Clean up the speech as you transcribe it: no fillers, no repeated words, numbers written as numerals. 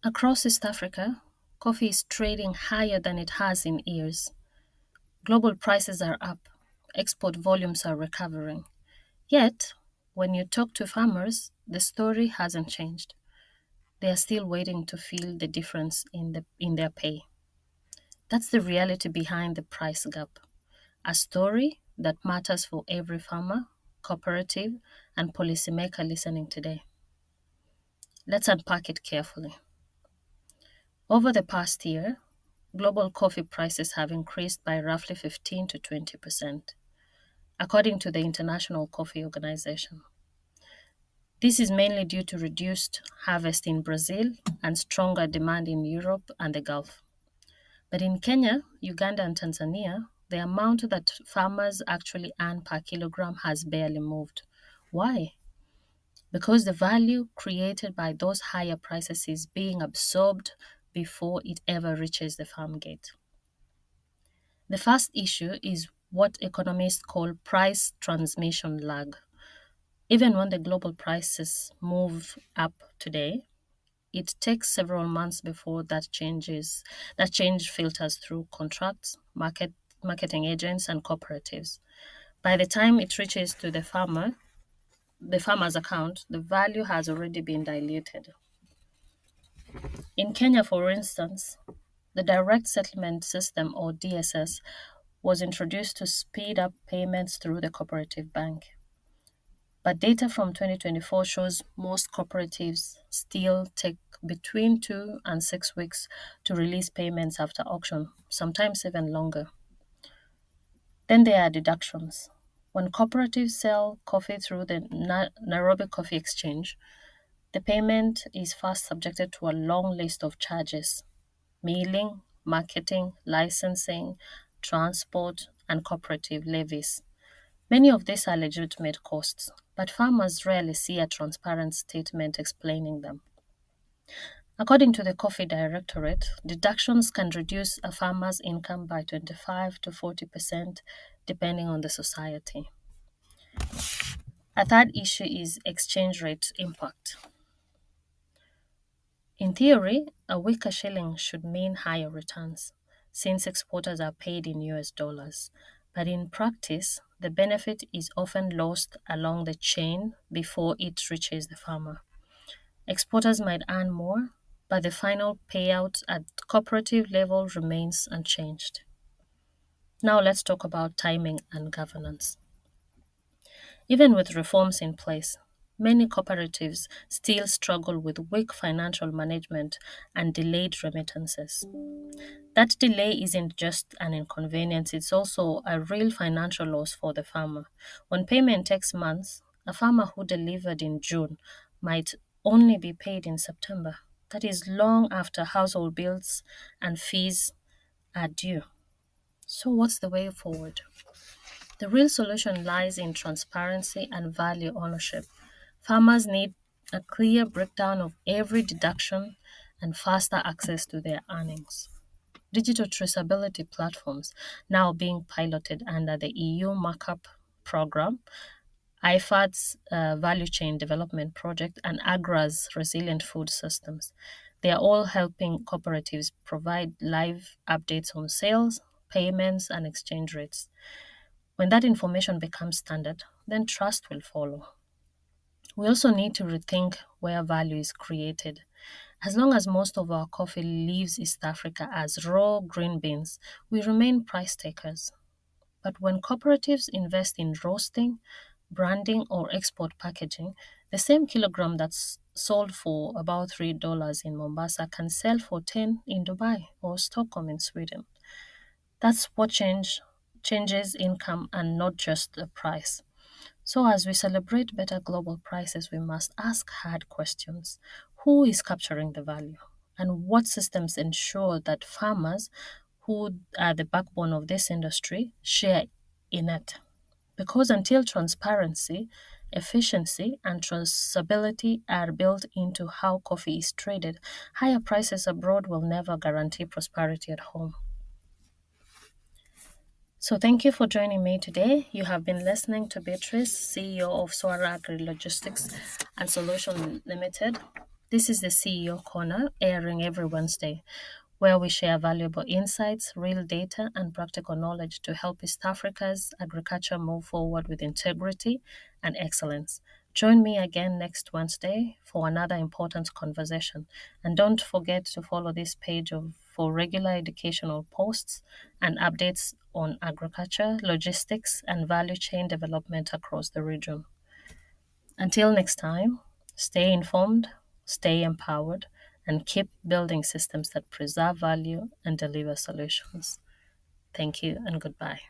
Across East Africa, coffee is trading higher than it has in years. Global prices are up, export volumes are recovering. Yet, when you talk to farmers, the story hasn't changed. They are still waiting to feel the difference in their pay. That's the reality behind the price gap. A story that matters for every farmer, cooperative, and policymaker listening today. Let's unpack it carefully. Over the past year, global coffee prices have increased by roughly 15 to 20%, according to the International Coffee Organization. This is mainly due to reduced harvest in Brazil and stronger demand in Europe and the Gulf. But in Kenya, Uganda, and Tanzania, the amount that farmers actually earn per kilogram has barely moved. Why? Because the value created by those higher prices is being absorbed before it ever reaches the farm gate. The first issue is what economists call price transmission lag. Even when the global prices move up today, it takes several months before that change filters through contracts, marketing agents and cooperatives. By the time it reaches to the farmer's account, the value has already been diluted. In Kenya, for instance, the direct settlement system or DSS was introduced to speed up payments through the cooperative bank. But data from 2024 shows most cooperatives still take between 2 and 6 weeks to release payments after auction, sometimes even longer. Then there are deductions. When cooperatives sell coffee through the Nairobi Coffee Exchange, the payment is first subjected to a long list of charges: milling, marketing, licensing, transport, and cooperative levies. Many of these are legitimate costs, but farmers rarely see a transparent statement explaining them. According to the Coffee Directorate, deductions can reduce a farmer's income by 25 to 40% depending on the society. A third issue is exchange rate impact. In theory, a weaker shilling should mean higher returns, since exporters are paid in US dollars. But in practice, the benefit is often lost along the chain before it reaches the farmer. Exporters might earn more, but the final payout at cooperative level remains unchanged. Now let's talk about timing and governance. Even with reforms in place, many cooperatives still struggle with weak financial management and delayed remittances. That delay isn't just an inconvenience, it's also a real financial loss for the farmer. When payment takes months, a farmer who delivered in June might only be paid in September. That is long after household bills and fees are due. So, what's the way forward? The real solution lies in transparency and value ownership. Farmers need a clear breakdown of every deduction and faster access to their earnings. Digital traceability platforms now being piloted under the EU markup program, IFAD's value chain development project, and AGRA's resilient food systems. They are all helping cooperatives provide live updates on sales, payments, and exchange rates. When that information becomes standard, then trust will follow. We also need to rethink where value is created. As long as most of our coffee leaves East Africa as raw green beans, we remain price takers. But when cooperatives invest in roasting, branding, or export packaging, the same kilogram that's sold for about $3 in Mombasa can sell for 10 in Dubai or Stockholm in Sweden. That's what changes income and not just the price. So, as we celebrate better global prices, we must ask hard questions. Who is capturing the value? And what systems ensure that farmers, who are the backbone of this industry, share in it? Because until transparency, efficiency, and traceability are built into how coffee is traded, higher prices abroad will never guarantee prosperity at home. So thank you for joining me today. You have been listening to Beatrice, CEO of Swara AgriLogistics and Solution Limited. This is the CEO Corner, airing every Wednesday, where we share valuable insights, real data, and practical knowledge to help East Africa's agriculture move forward with integrity and excellence. Join me again next Wednesday for another important conversation. And don't forget to follow this page for regular educational posts and updates on agriculture, logistics, and value chain development across the region. Until next time, stay informed, stay empowered, and keep building systems that preserve value and deliver solutions. Thank you and goodbye.